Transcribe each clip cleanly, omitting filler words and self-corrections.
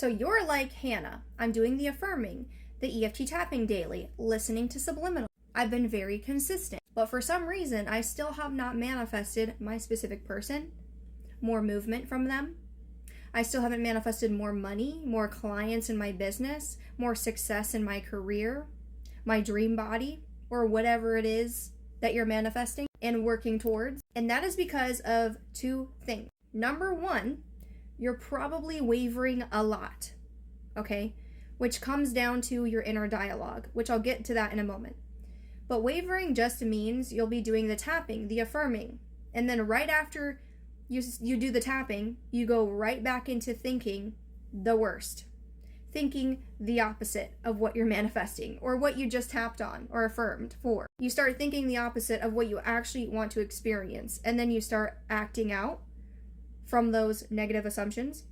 So you're like, Hannah, I'm doing the affirming, the EFT tapping daily, listening to subliminal. I've been very consistent, but for some reason, I still have not manifested my specific person, more movement from them. I still haven't manifested more money, more clients in my business, more success in my career, my dream body, or whatever it is that you're manifesting and working towards. And that is because of two things. Number one, you're probably wavering a lot, okay? Which comes down to your inner dialogue, which I'll get to that in a moment. But wavering just means you'll be doing the tapping, the affirming, and then right after you do the tapping, you go right back into thinking the worst, thinking the opposite of what you're manifesting or what you just tapped on or affirmed for. You start thinking the opposite of what you actually want to experience, and then you start acting out from those negative assumptions,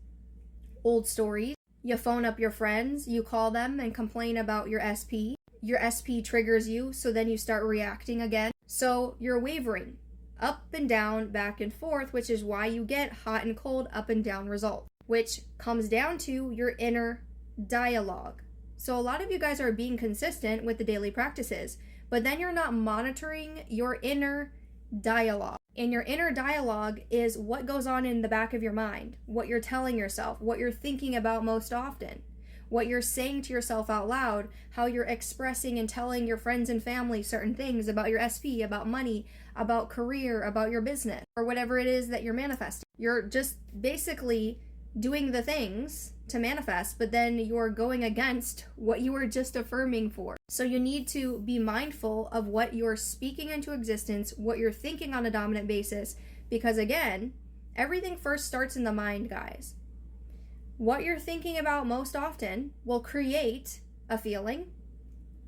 old stories. You phone up your friends, you call them and complain about your SP. Your SP triggers you, so then you start reacting again. So you're wavering up and down, back and forth, which is why you get hot and cold, up and down results, which comes down to your inner dialogue. So a lot of you guys are being consistent with the daily practices, but then you're not monitoring your inner dialogue. And your inner dialogue is what goes on in the back of your mind, what you're telling yourself, what you're thinking about most often, what you're saying to yourself out loud, how you're expressing and telling your friends and family certain things about your SP, about money, about career, about your business, or whatever it is that you're manifesting. You're just basically doing the things to manifest, but then you're going against what you were just affirming for. So you need to be mindful of what you're speaking into existence, what you're thinking on a dominant basis, because again, everything first starts in the mind, guys. What you're thinking about most often will create a feeling,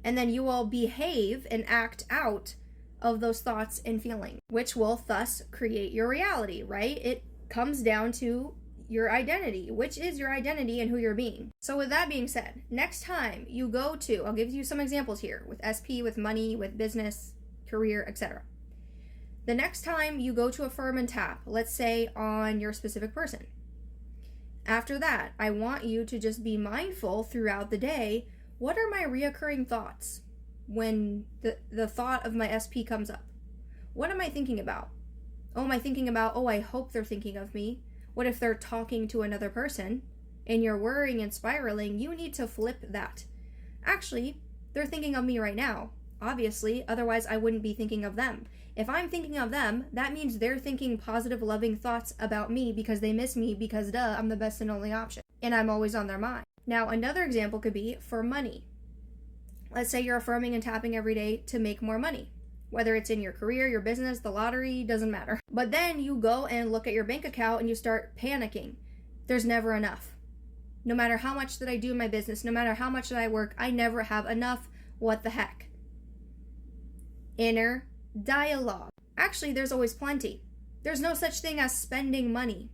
and then you will behave and act out of those thoughts and feelings, which will thus create your reality, right? It comes down to your identity, which is your identity and who you're being. So with that being said, next time you go to, I'll give you some examples here with SP, with money, with business, career, etc. The next time you go to affirm and tap, let's say on your specific person. After that, I want you to just be mindful throughout the day. What are my reoccurring thoughts when the thought of my SP comes up? What am I thinking about? Oh, am I thinking about, oh, I hope they're thinking of me? What if they're talking to another person and you're worrying and spiraling? You need to flip that. Actually, they're thinking of me right now, obviously, otherwise I wouldn't be thinking of them. If I'm thinking of them, that means they're thinking positive, loving thoughts about me because they miss me because, duh, I'm the best and only option. And I'm always on their mind. Now, another example could be for money. Let's say you're affirming and tapping every day to make more money. Whether it's in your career, your business, the lottery, doesn't matter. But then you go and look at your bank account and you start panicking. There's never enough. No matter how much that I do in my business, no matter how much that I work, I never have enough. What the heck? Inner dialogue. Actually, there's always plenty. There's no such thing as spending money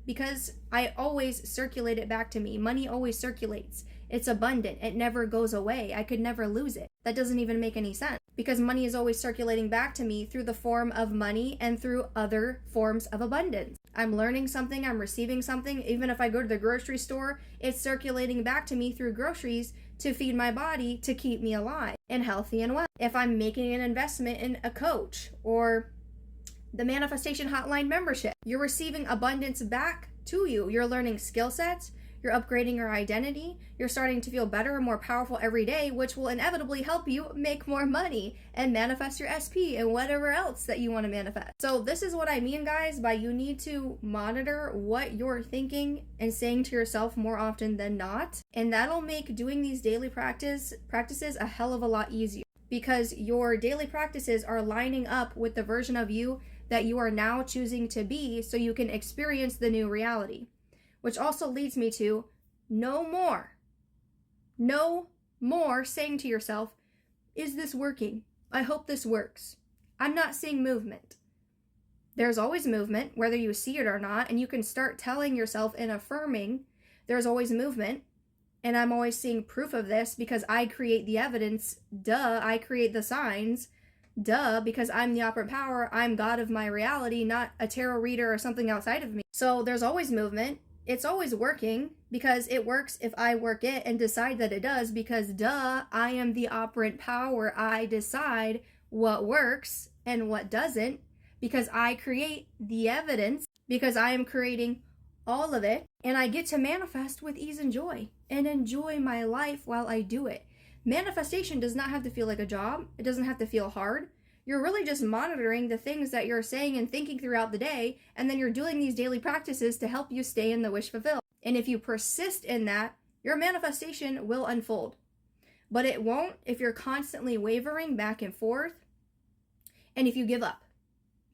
because I always circulate it back to me. Money always circulates. It's abundant. It never goes away. I could never lose it. That doesn't even make any sense because money is always circulating back to me through the form of money and through other forms of abundance. I'm learning something, I'm receiving something. Even if I go to the grocery store, it's circulating back to me through groceries to feed my body, to keep me alive and healthy and well. If I'm making an investment in a coach or the Manifestation Hotline membership, you're receiving abundance back to you. You're learning skill sets, you're upgrading your identity, you're starting to feel better and more powerful every day, which will inevitably help you make more money and manifest your SP and whatever else that you want to manifest. So this is what I mean, guys, by you need to monitor what you're thinking and saying to yourself more often than not. And that'll make doing these daily practices a hell of a lot easier because your daily practices are lining up with the version of you that you are now choosing to be so you can experience the new reality. Which also leads me to no more saying to yourself, is this working? I hope this works. I'm not seeing movement. There's always movement, whether you see it or not, and you can start telling yourself and affirming there's always movement, and I'm always seeing proof of this because I create the evidence, duh, I create the signs, duh, because I'm the operant power, I'm God of my reality, not a tarot reader or something outside of me. So there's always movement. It's always working. because it works if I work it and decide that it does, because duh, I am the operant power. I decide what works and what doesn't, because I create the evidence, because I am creating all of it, and I get to manifest with ease and joy and enjoy my life while I do it. Manifestation does not have to feel like a job. It doesn't have to feel hard. You're really just monitoring the things that you're saying and thinking throughout the day, and then you're doing these daily practices to help you stay in the wish fulfilled. And if you persist in that, your manifestation will unfold. But it won't if you're constantly wavering back and forth, and if you give up.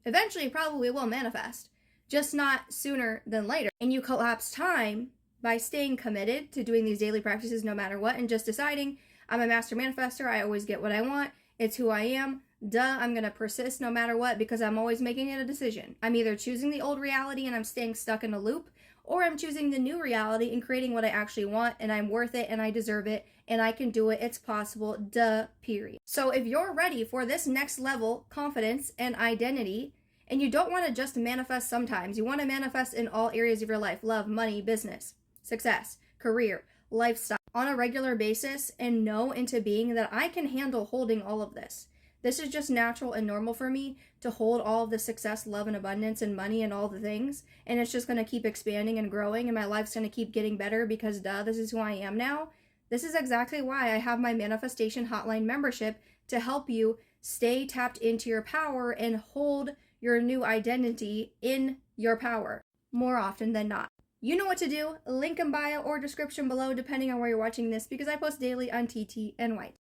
Eventually, it probably will manifest, just not sooner than later. And you collapse time by staying committed to doing these daily practices no matter what, and just deciding, I'm a master manifester, I always get what I want, it's who I am, duh, I'm gonna persist no matter what, because I'm always making it a decision. I'm either choosing the old reality and I'm staying stuck in a loop, or I'm choosing the new reality and creating what I actually want, and I'm worth it, and I deserve it, and I can do it, it's possible, duh, period. So if you're ready for this next level confidence and identity, and you don't want to just manifest sometimes, you want to manifest in all areas of your life, love, money, business, success, career, lifestyle, on a regular basis, and know into being that I can handle holding all of this. This is just natural and normal for me to hold all of the success, love, and abundance, and money, and all the things. And it's just going to keep expanding and growing, and my life's going to keep getting better because, duh, this is who I am now. This is exactly why I have my Manifestation Hotline membership, to help you stay tapped into your power and hold your new identity in your power more often than not. You know what to do. Link in bio or description below, depending on where you're watching this, because I post daily on TT and White.